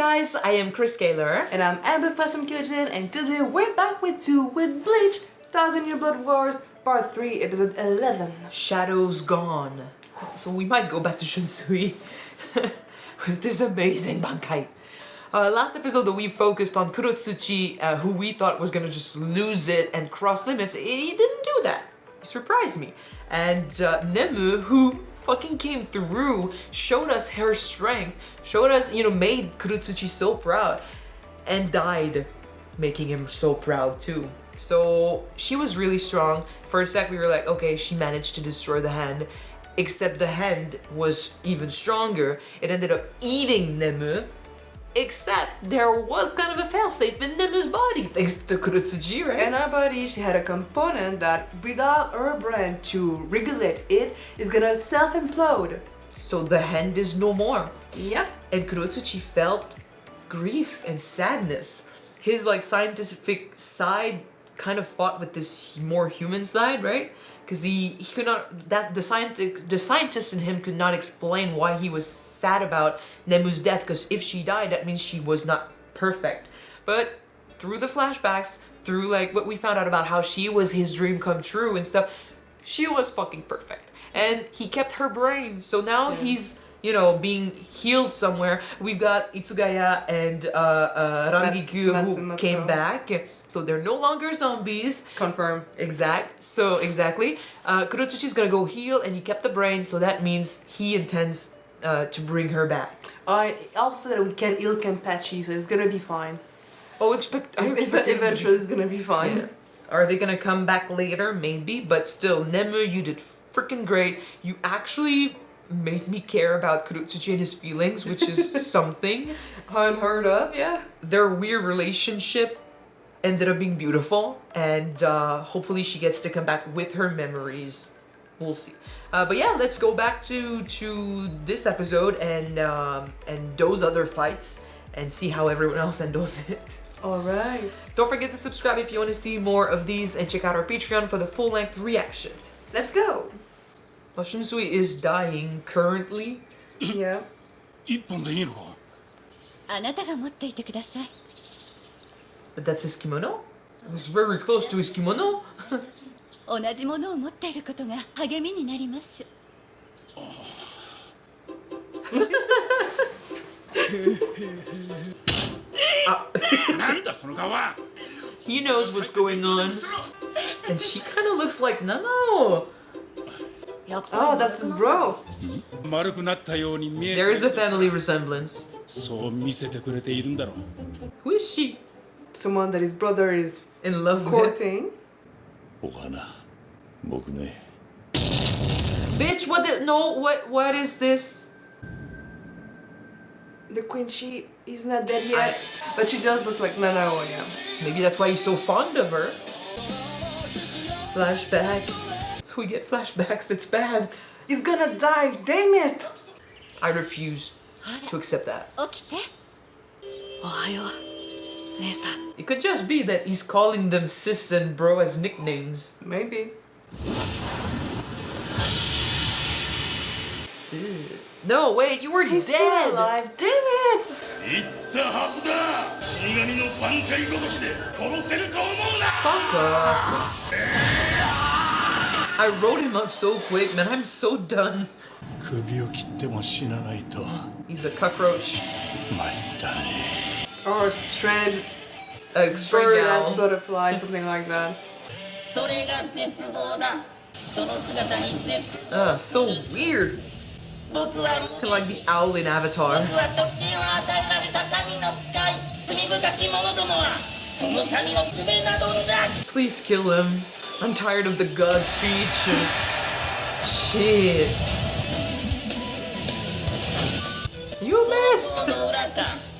guys, I am Chris Kaler. And I'm Amber from Kyuujin, and today we're back with Bleach, 1,000 Year Blood Wars, Part 3, Episode 11. Shadows Gone. So we might go back to Shunsui with this amazing Bankai. Last episode that we focused on Kurotsuchi, who we thought was gonna just lose it and cross limits. He didn't do that. He surprised me. And Nemu, who fucking came through, showed us her strength, showed us, made Kurotsuchi so proud, and died, making him so proud too. So she was really strong. For a sec we were like, okay, she managed to destroy the hand, except the hand was even stronger. It ended up eating Nemu, except there was kind of a failsafe in Nemu's body, thanks to Kurotsuchi, right? In her body, she had a component that, without her brain to regulate it, is gonna self-implode. So the hand is no more. Yeah. And Kurotsuchi felt grief and sadness. His scientific side kind of fought with this more human side, right? Because he could not, the scientist in him could not explain why he was sad about Nemu's death, because if she died, that means she was not perfect. But through the flashbacks, through what we found out about how she was his dream come true and stuff, she was fucking perfect. And he kept her brain, so now he's, being healed somewhere. We've got Itsugaya and Rangikyu who came back. So they're no longer zombies. Confirm. Exactly. Kurotsuchi's gonna go heal, and he kept the brain, so that means he intends to bring her back. I also said that we can heal Kenpachi, so it's gonna be fine. Oh, eventually it's gonna be fine. Yeah. Are they gonna come back later? Maybe, but still, Nemu, you did freaking great. You actually made me care about Kurotsuchi and his feelings, which is something. Unheard of, yeah. Their weird relationship ended up being beautiful, and hopefully she gets to come back with her memories. We'll see. But yeah, let's go back to this episode and those other fights and see how everyone else handles it. Alright. Don't forget to subscribe if you want to see more of these, and check out our Patreon for the full-length reactions. Let's go! Well, Shunsui is dying currently. Yeah. 一本でいいのか? あなたが持っていてください。 But that's his kimono? It's very close to his kimono. 同じものを持っていることが励みになります。なんだその顔は? He knows what's going on. And she kind of looks like Nanao. Oh, that's his bro. 丸くなったように見えて There is a family resemblance. そう見せてくれているんだろう。 Who is she? Someone that his brother is In love with? courting. お花、僕ね。 Bitch, what is this? The queen, she is not dead yet, but she does look like Nanao, yeah. Maybe that's why he's so fond of her. Flashback. So we get flashbacks, it's bad. He's gonna die, damn it! I refuse to accept that. 起きて。おはよう、姉さん。 It could just be that he's calling them sis and bro as nicknames. Maybe. No, wait, you were He's dead! still alive, damn it! 言ったはずだ。死神の挽回ごときで殺せると思うな。 Fuck off. I wrote him up so quick, man. I'm so done. 首を切っても死なないと。 He's a cockroach. 参ったね。 Or shred, A stray bird as owl. butterfly, something like that. それが絶望だ。その姿に絶。So weird. 僕は Kind of like the owl in Avatar. 僕は特権を与えられた神の使い。罪深き者どもはその神の爪などんだ。 Please kill him. I'm tired of the God speech. Shit. You missed! この裏か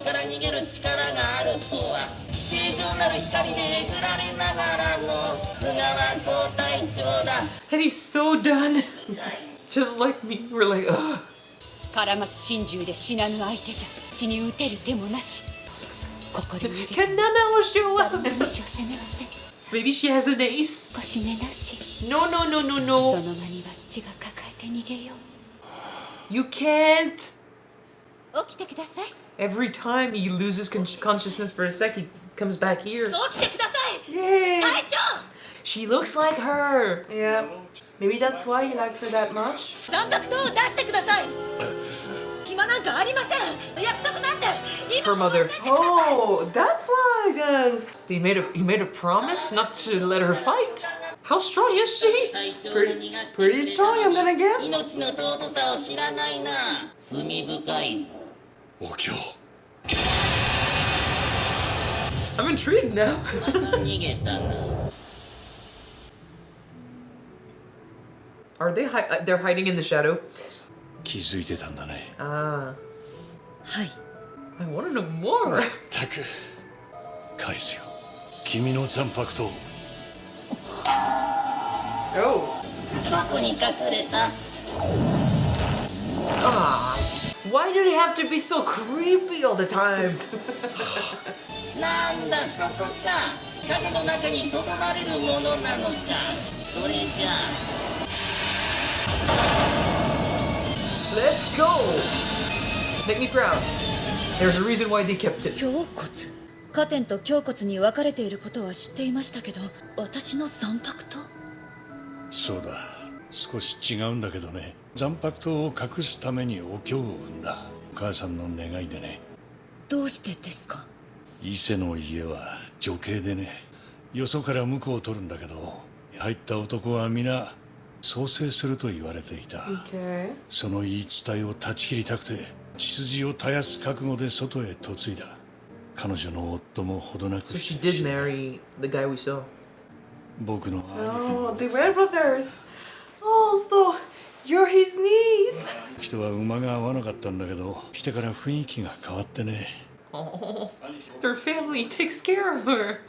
から逃げる力があるとは正常なる光でえぐられながらも菅原総隊長だ。 And he's so done. Just like me. We're like, ugh. 唐松心中で死なぬ相手じゃ血に打てる手もなし。ここで逃げ Can Nanao show up? 武士を攻めません。 Maybe she has an ace? 少し寝なし。 No, no, no, no, そ no. の間には血が抱えて逃げよう。 You can't. 起きてください。Every time he loses consciousness for a sec, he comes back here. 起きてください Yay! 隊長 She looks like her. Yeah. Maybe that's why he likes her that much. 残白刀を出してください暇なんかありません約束なんて Her mother. Oh, that's why then. He made a promise not to let her fight. How strong is she? Pretty strong, I'm gonna guess. 命の尊さを知らないな罪深いぞお京 I'm intrigued now. また逃げたな Are they? They're hiding in the shadow. 気づいてたんだね Ah, はい I want to know more. たく返すよ君の残白刀 Oh. どこに隠れた Ah, why do they have to be so creepy all the time? なんだそこか影の中にとどまれるものなのかそれじゃあ Let's go. Make me proud. There's a reason why they kept it. 胸骨下天と胸骨に分かれていることは知っていましたけど私の残白とそうだ少し違うんだけどね残白刀を隠すためにお経を生んだお母さんの願いでねどうしてですか伊勢の家は女系でねよそから婿を取るんだけど入った男は皆創生すると言われていた Okay. その言い伝えを断ち切りたくて血筋を絶やす覚悟で外へ嫁いだ彼女の夫もほどなく So she して did marry the guy we saw. 僕の Oh, the Red Brothers. Oh, so you're his niece. 人は馬が合わなかったんだけど来てから雰囲気が変わってね Oh, their family takes care of her.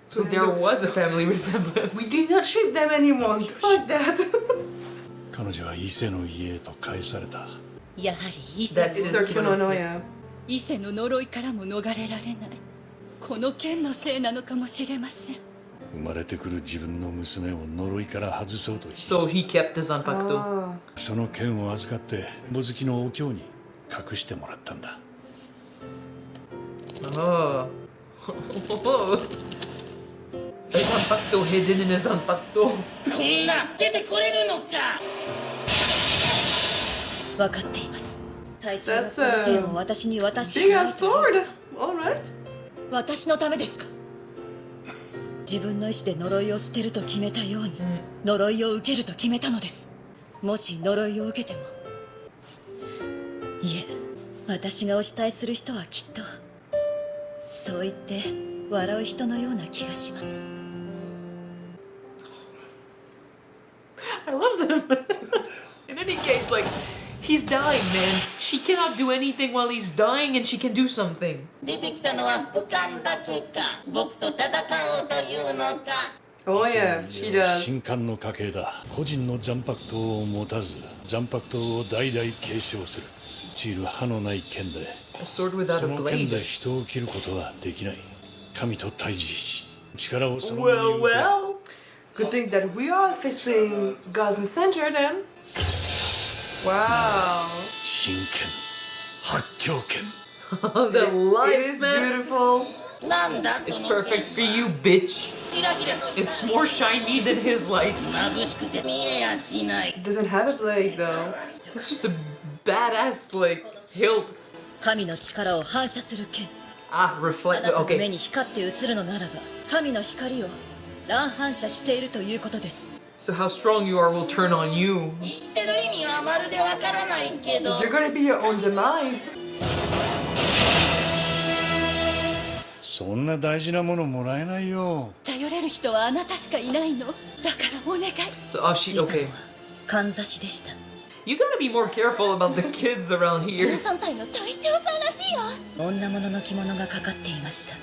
So there was a family We resemblance. do not ship them anymore. Fuck that. 彼女は伊勢の家へと返されたやはり伊勢 That's It's his our kimono, yeah. 伊勢の呪いからも逃れられないこの剣のせいなのかもしれません生まれてくる自分の娘を呪いから外そうと So he kept the Zanpakuto. Ah. その剣を預かって墓月のお経に隠してもらったんだ Oh. A Zanpakuto hidden in a Zanpakuto. こんな出てこれるのか分かっています隊長が That's この剣を私に渡して Big くれ ass sword. Alright. 私のためですか自分の意志で呪いを捨てると決めたように、呪いを受けると決めたのですもし呪いを受けてもいえ私がお慕いする人はきっとそう言って笑う人のような気がします I loved him. In any case, like, he's dying, man. She cannot do anything while he's dying, and she can do something. 出てきたのは副官だけか僕と戦おうというのか Oh yeah, she does. 神官の家系だ個人の残白刀を持たず残白刀を代々継承する用いる刃のない剣で A sword without そ a の剣 blade. で人を切ることはできない神と対峙し力をその Well, 身に受け well. Good thing that we are facing God's messenger then. Wow. 真剣発狂剣 The It lights, is man. beautiful. なんだ It's その perfect 剣 for は you, bitch. ギラギラと It's more shiny than his light. 眩しくて見えやしない It doesn't have a blade though. It's just a badass, like, hilt. 神の力を反射する剣 Ah, あ reflect. なたの目 Okay. に光って映るのならば神の光を乱反射しているということです So how strong you are will turn on you. 言ってる意味はまるでわからないけど You're gonna be your own demise. そんな大事なものもらえないよ頼れる人はあなたしかいないのだからお願い So, oh, she, okay. かんざしでした You gotta be more careful about the kids around here. 13体の隊長さんらしいよ女物の着物がかかっていました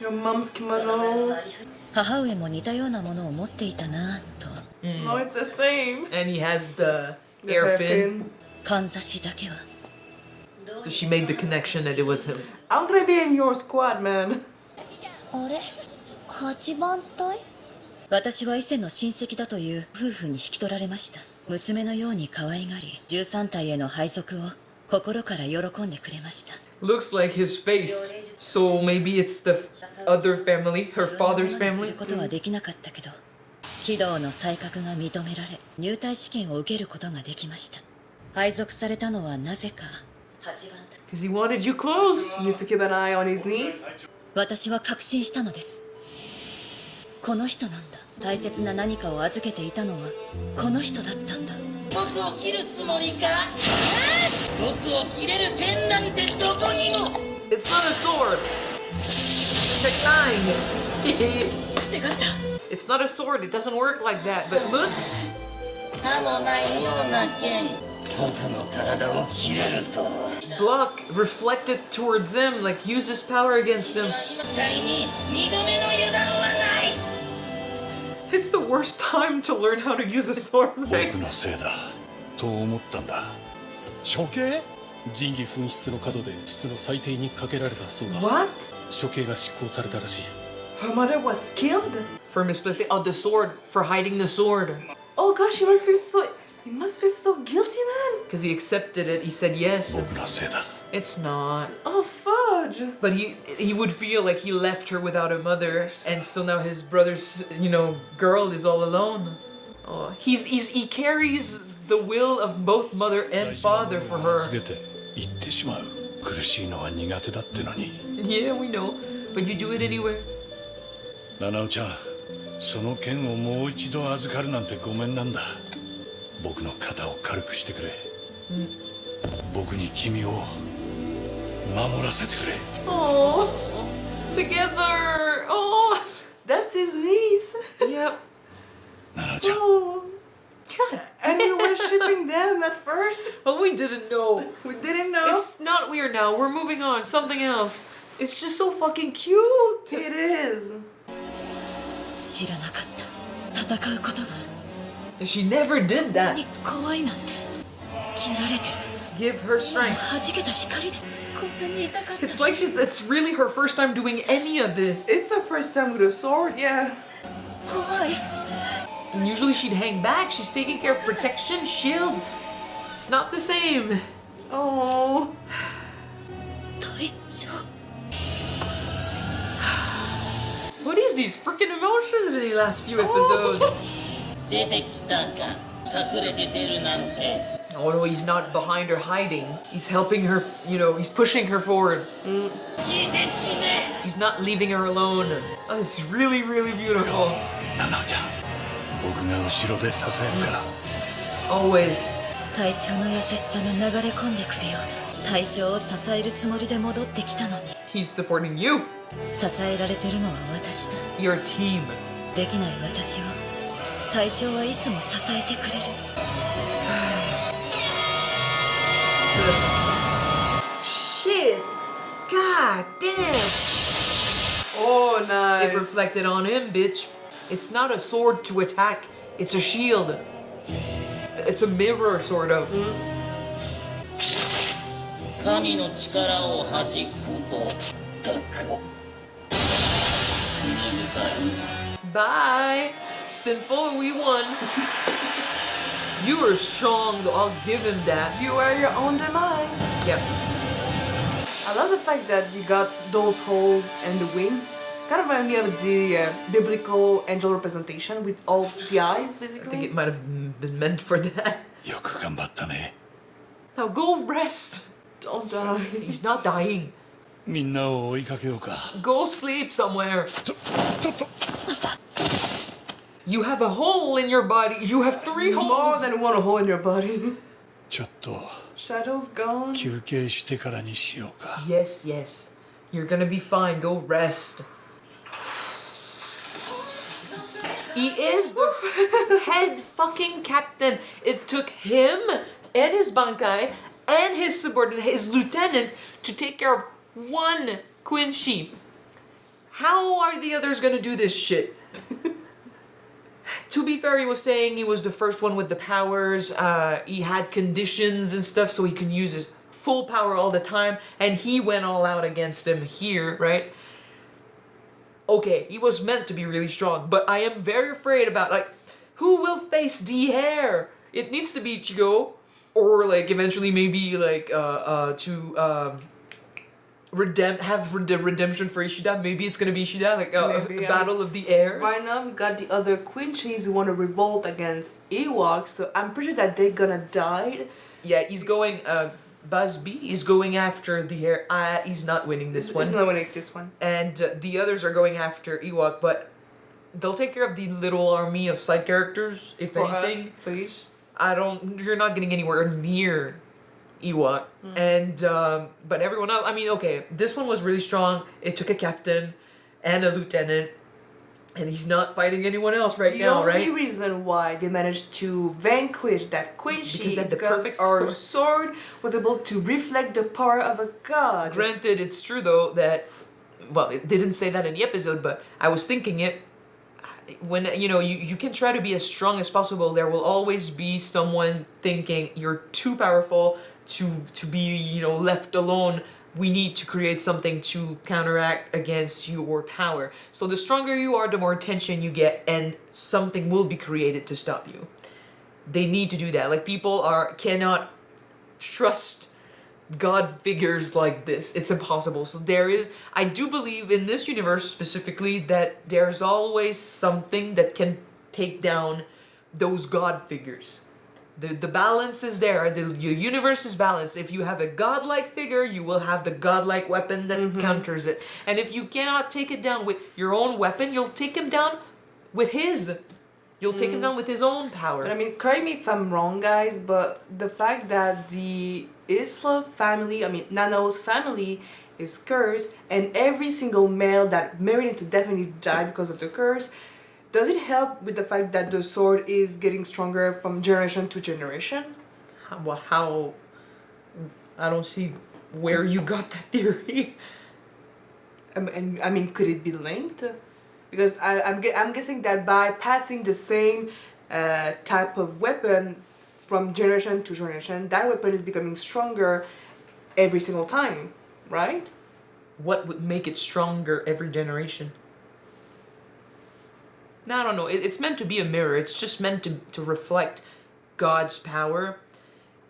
Your mom's kimono. 母上も似たようなものを持っていたなと Oh, it's the same. And he has the The hairpin. かんざしだけは So she made the connection that it was him. I'm gonna be in your squad, man. あれ8番隊私は伊勢の親戚だという夫婦に引き取られました娘のように可愛がり13体への配属を心から喜んでくれました Looks like his face. So maybe it's the other family, her father's す family. ることはできなかったけど、非道の才覚が認められ、入隊試験を受けることができました。配属されたのはなぜか8番隊。 Because he wanted you close. You need to keep an eye on his niece. 私は確信したのです。この人なんだ。大切な何かを預けていたのはこの人だったんだ。僕を切るつもりか？僕を切れる剣なんてどこにも。 It's not a sword. Check 9. 癖があった。 It's not a sword. It doesn't work like that. But look. 歯のないような剣。僕の体を切れるとは。 Block reflected towards him, like use his power against him. 二人に二度目の油断はない。 It's the worst time to learn how to use a sword, right? 僕のせいだと思ったんだ。処刑？仁義紛失の角で質の裁定にかけられたそうだ。 What? 処刑が執行されたらしい。 Her mother was killed? For misplacing the sword, for hiding the sword. Oh gosh, he must feel so guilty, man. Because he accepted it, he said yes. 僕のせいだ。 It's not. Oh fudge. But he would feel like he left her without a mother, and so now his brother's girl is all alone. Oh, he carries the will of both mother and father for her. すべて言ってしまう。苦しいのは苦手だってのに。 Yeah, we know, but you do it anyway. 七尾ちゃん、その剣をもう一度預かるなんてごめんなんだ。僕の肩を軽くしてくれ。僕に君を守らせてくれ。 Oh, together. Oh, That's his niece. yep. 七尾ちゃん、 Oh. God And we were shipping them at first. Well, we didn't know. We didn't know. It's not weird now. We're moving on. Something else. It's just so fucking cute. It is. 知らなかった。戦うことが She never did that. に怖いなんて。切られてる。 Give her strength. 弾けた光でこんなに痛かった。 It's like it's really her first time doing any of this. It's her first time with a sword, yeah. 怖い。 And usually she'd hang back. She's taking care of protection, shields. It's not the same. Oh. 隊長。 What is these freaking emotions in the last few episodes? 出てきたか。隠れて出るなんて。 Oh no, he's not behind her hiding. He's helping her, he's pushing her forward. 聞いて死ね。 He's not leaving her alone. Oh, it's really, really beautiful. 七尾ちゃん、僕が後ろで支えるから。 Always. 隊長の優しさが流れ込んでくるようだ。隊長を支えるつもりで戻ってきたのに。 He's supporting you. 支えられてるのは私だ。 Your team. できない私を隊長はいつも支えてくれる。 Shit. God damn. Oh, nice. It reflected on him, bitch. It's not a sword to attack. It's a shield. It's a mirror, sort of. 神の力を弾くと。だか。罪深いな。 Bye. Sinful, we won. You are strong, though. I'll give him that. You are your own demise. Yep. I love the fact that you got those holes and the wings. Kind of remind me of the biblical angel representation with all the eyes, I think basically. it might have been meant for that. よく頑張ったね。 Now go rest. Don't die. He's not dying. みんなを追いかけようか。 Go sleep somewhere. ちょっと。 You have a hole in your body. You have 3 More holes. than one hole in your body. ちょっと Shadow's gone. 休憩してからにしようか。 Yes, yes. You're gonna be fine. Go rest. He is the head fucking captain. It took him and his bankai and his subordinate, his lieutenant, to take care of one Quincy. How are the others gonna do this shit? To be fair, he was saying he was the first one with the powers. He had conditions and stuff, so he could use his full power all the time. And he went all out against him here, right? Okay, he was meant to be really strong, but I am very afraid about, like, who will face D Hair? It needs to be Chigo, or, like, eventually maybe, like, the redemption for Ishida. Maybe it's gonna be Ishida, like a Maybe, battle of the heirs. Right now we got the other Quinchies who want to revolt against Ewok, so I'm pretty sure that they're gonna die. Yeah, he's going. Busby is going after the heir. He's not winning this one. He's not winning this one. And the others are going after Ewok, but they'll take care of the little army of side characters, if For anything. us, please. You're not getting anywhere near Ewok. And, but everyone else, I mean, okay, this one was really strong. It took a captain and a lieutenant, and he's not fighting anyone else right now, right? The only reason why they managed to vanquish that Quincy Because they had the perfect our sword. sword was able to reflect the power of a god. Granted, it's true though that, well, it didn't say that in the episode, but I was thinking it. When, you can try to be as strong as possible, there will always be someone thinking you're too powerful to be, left alone. We need to create something to counteract against your power. So the stronger you are, the more attention you get, and something will be created to stop you. They need to do that. Like, people cannot trust God figures like this. It's impossible. So I do believe in this universe specifically that there's always something that can take down those God figures. The balance is there. Your universe is balanced. If you have a godlike figure, you will have the godlike weapon that counters it. And if you cannot take it down with your own weapon, you'll take him down with his. You'll take him down with his own power. But I mean, correct me if I'm wrong, guys, but the fact that the Isla family, Nanao's family, is cursed, and every single male that married into definitely died because of the curse, does it help with the fact that the sword is getting stronger from generation to generation? How? I don't see where you got that theory. Could it be linked? Because I'm guessing that by passing the same type of weapon from generation to generation, that weapon is becoming stronger every single time, right? What would make it stronger every generation? No, I don't know. It's meant to be a mirror. It's just meant to reflect God's power.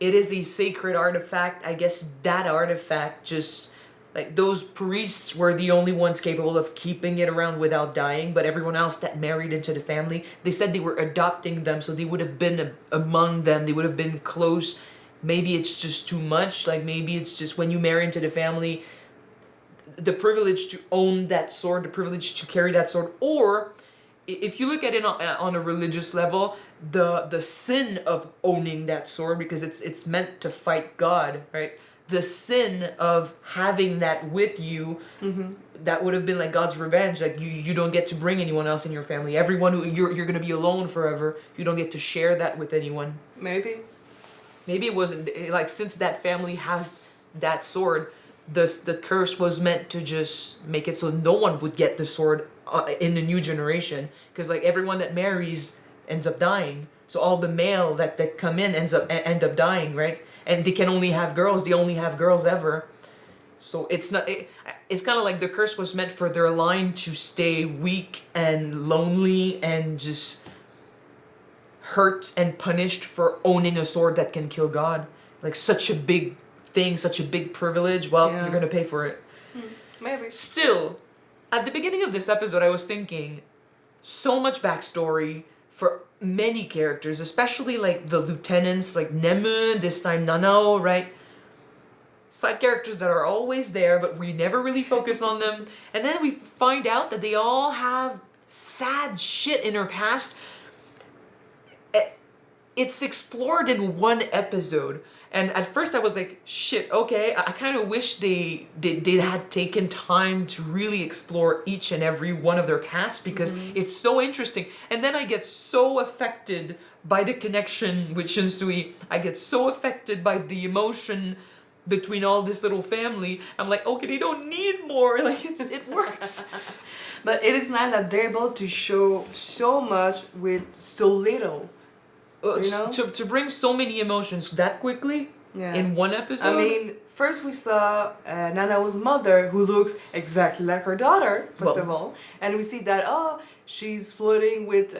It is a sacred artifact. I guess that artifact just... Like, those priests were the only ones capable of keeping it around without dying, but everyone else that married into the family, they said they were adopting them, so they would have been among them. They would have been close. Maybe it's just too much. Like, maybe it's just when you marry into the family, the privilege to own that sword, the privilege to carry that sword, or... If you look at it on a religious level, the sin of owning that sword, because it's meant to fight God, right? The sin of having that with you, that would have been like God's revenge. Like you don't get to bring anyone else in your family. Everyone you're gonna be alone forever. You don't get to share that with anyone. Maybe it wasn't like, since that family has that sword, the curse was meant to just make it so no one would get the sword in the new generation, because like everyone that marries ends up dying. So all the male that come in end up dying, right? And they can only have girls. They only have girls ever. So it's not. It's kind of like the curse was meant for their line to stay weak and lonely and just hurt and punished for owning a sword that can kill God. Like, such a big thing, such a big privilege. Well, Yeah. you're gonna pay for it. Maybe. Still, at the beginning of this episode, I was thinking so much backstory for many characters, especially like the lieutenants, like Nemu, this time Nanao, right? Side characters that are always there, but we never really focus on them. And then we find out that they all have sad shit in their past. It's explored in one episode. And at first I was like, shit, okay. I kind of wish they had taken time to really explore each and every one of their past, because it's so interesting. And then I get so affected by the connection with Shunsui. I get so affected by the emotion between all this little family. I'm like, okay, they don't need more. Like, it works. But it is nice that they're able to show so much with so little. You know? To bring so many emotions that quickly in one episode. I mean, first we saw Nanao's mother, who looks exactly like her daughter, first of all. And we see that, she's flirting with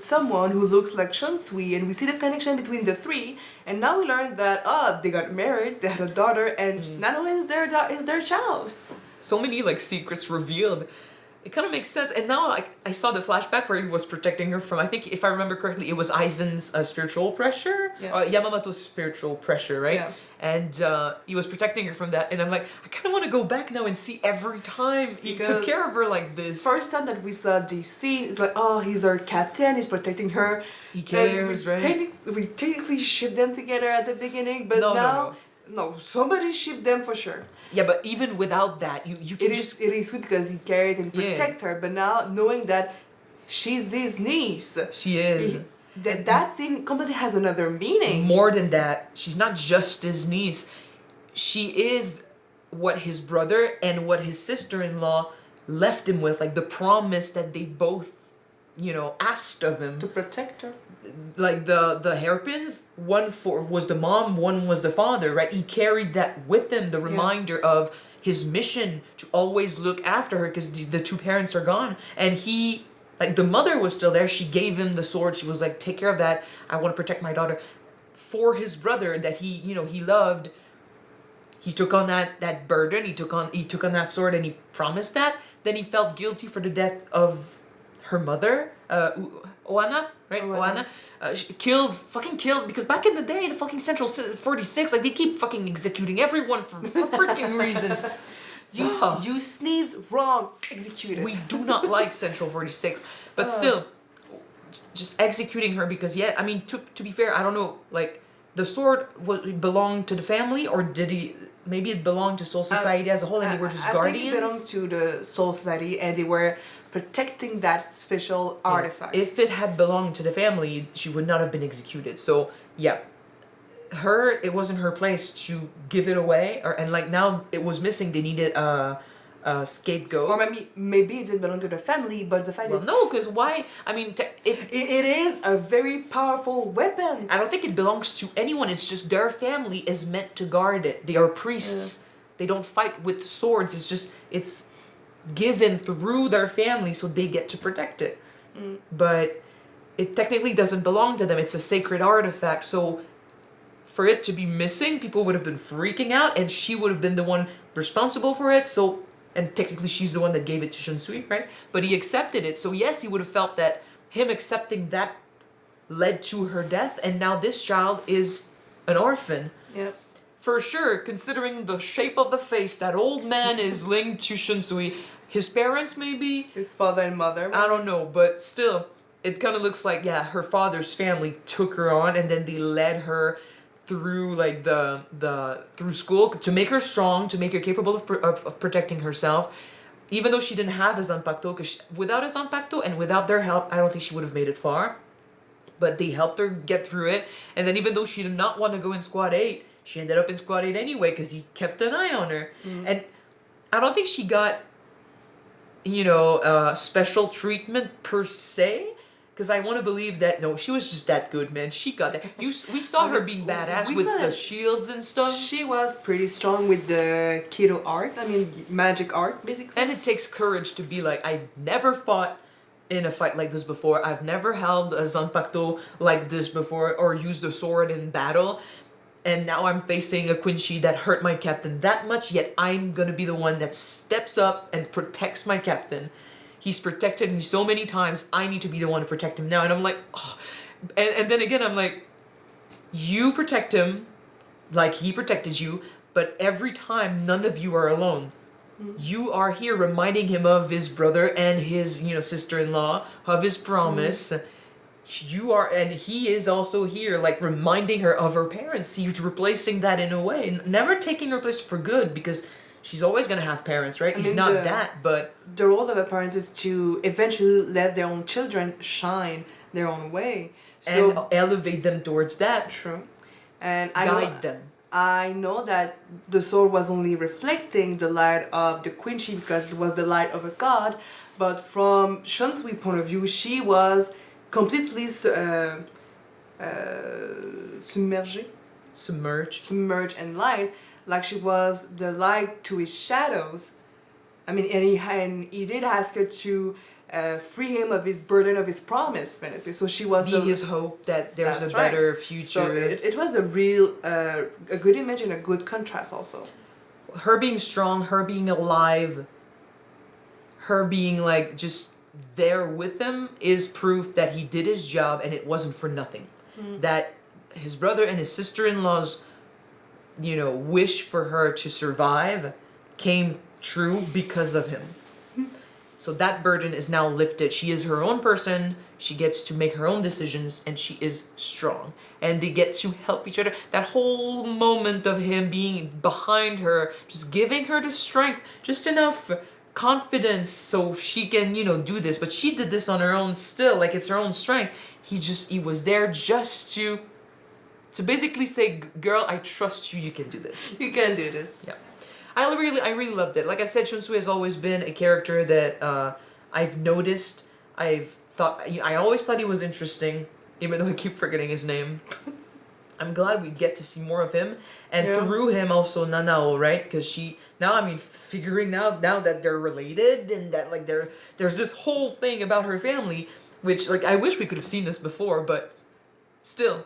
someone who looks like Shunsui, and we see the connection between the three. And now we learn that they got married, they had a daughter, and Nanao is their child. So many like secrets revealed. It kind of makes sense. And now like I saw the flashback where he was protecting her from, I think if I remember correctly, it was Aizen's spiritual pressure, Yamamoto's spiritual pressure, right? Yeah. And he was protecting her from that. And I'm like, I kind of want to go back now and see every time he took care of her like this. First time that we saw this scene, it's like, oh, he's our captain, he's protecting her. He cares, right? We technically shipped them together at the beginning, but no, somebody shipped them for sure. Yeah, but even without that, you can It is sweet because he cares and protects her, but now knowing that she's his niece. She is. That scene completely has another meaning. More than that, she's not just his niece. She is what his brother and what his sister-in-law left him with, like the promise that they both, asked of him. To protect her. Like the hairpins, one was the mom, one was the father, right? He carried that with him, the reminder of his mission to always look after her because the two parents are gone. And he, like the mother was still there. She gave him the sword. She was like, take care of that. I want to protect my daughter. For his brother that he loved, he took on that burden. He took on that sword and he promised that. Then he felt guilty for the death of her mother, Oana, right? Oana. She fucking killed, because back in the day, the fucking Central 46, like, they keep fucking executing everyone for freaking reasons. You sneeze wrong, executed. We do not like Central 46, but still, just executing her because, I mean, to be fair, I don't know, like, the sword belonged to the family, or maybe it belonged to Soul Society as a whole, and they were just guardians? I think it belonged to the Soul Society, and they were protecting that special artifact. If it had belonged to the family, she would not have been executed. So it wasn't her place to give it away, and like now it was missing. They needed a scapegoat. Or maybe it didn't belong to the family, but the fact is, no, because why? I mean, if it is a very powerful weapon. I don't think it belongs to anyone. It's just their family is meant to guard it. They are priests. They don't fight with swords. It's given through their family, so they get to protect it. But it technically doesn't belong to them. It's a sacred artifact. So for it to be missing, people would have been freaking out, and she would have been the one responsible for it. So, and technically she's the one that gave it to Shunsui, right? But he accepted it. So yes, he would have felt that him accepting that led to her death, and now this child is an orphan. Yeah. For sure, considering the shape of the face, that old man is linked to Shunsui. His parents, maybe? His father and mother. I don't know, but still, it kind of looks like, her father's family took her on, and then they led her through, like, through school to make her strong, to make her capable of protecting herself. Even though she didn't have a Zanpakuto, because without a Zanpakuto and without their help, I don't think she would have made it far. But they helped her get through it, and then even though she did not want to go in Squad 8, she ended up in Squad 8 anyway, because he kept an eye on her. And I don't think she got, special treatment per se, because I want to believe that, no, she was just that good, man. She got that. We saw her being badass with the shields and stuff. She was pretty strong with the Kido art, magic art, basically. And it takes courage to be like, I've never fought in a fight like this before. I've never held a Zanpakuto like this before, or used a sword in battle. And now I'm facing a Quincy that hurt my captain that much, yet I'm gonna be the one that steps up and protects my captain. He's protected me so many times, I need to be the one to protect him now. And I'm like, oh. And then again, I'm like, you protect him like he protected you, but every time, none of you are alone. You are here reminding him of his brother and his, sister-in-law, of his promise. You are, and he is also here, like, reminding her of her parents. He's replacing that in a way. Never taking her place for good, because she's always gonna have parents, right? He's not that, but... The role of a parent is to eventually let their own children shine their own way. So, and elevate them towards that. True. And guide them. I know that the sword was only reflecting the light of the Quincy because it was the light of a god, but from Shunsui's point of view, she was completely submerged in light, like she was the light to his shadows. And he did ask her to free him of his burden of his promise. So she was Be his hope that there's a That's better right. future. So it was a real a good image and a good contrast also. Her being strong, her being alive, her being like just there with him is proof that he did his job and it wasn't for nothing. That his brother and his sister-in-law's, wish for her to survive came true because of him. So that burden is now lifted. She is her own person. She gets to make her own decisions and she is strong. And they get to help each other. That whole moment of him being behind her, just giving her the strength, just enough confidence so she can, do this. But she did this on her own still, like it's her own strength. He was there just to basically say, girl, I trust you, you can do this. You can do this. Yeah. I really loved it. Like I said, Shunsui has always been a character that I've noticed. I always thought he was interesting, even though I keep forgetting his name. I'm glad we get to see more of him, and through him also Nanao, right? Because figuring out now that they're related and that like there's this whole thing about her family, which like I wish we could have seen this before, but still,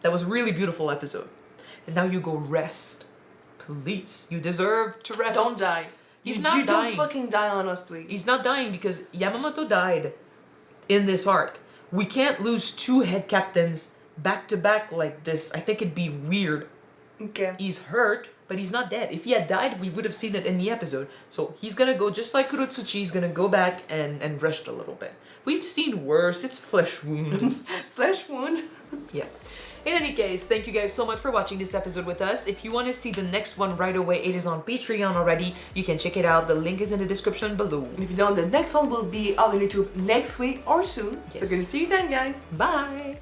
that was a really beautiful episode. And now you go rest. Please, you deserve to rest. Don't die. He's you, not you dying. Don't fucking die on us, please. He's not dying because Yamamoto died in this arc. We can't lose 2 head captains back to back like this. I think it'd be weird. Okay. He's hurt, but he's not dead. If he had died, we would have seen it in the episode. So he's gonna go, just like Kurotsuchi, he's gonna go back and rest a little bit. We've seen worse. It's a flesh wound. Flesh wound. Yeah. In any case, thank you guys so much for watching this episode with us. If you want to see the next one right away, it is on Patreon already. You can check it out. The link is in the description below. And if you don't, the next one will be on YouTube next week or soon. Yes. So, gonna see you then, guys. Bye!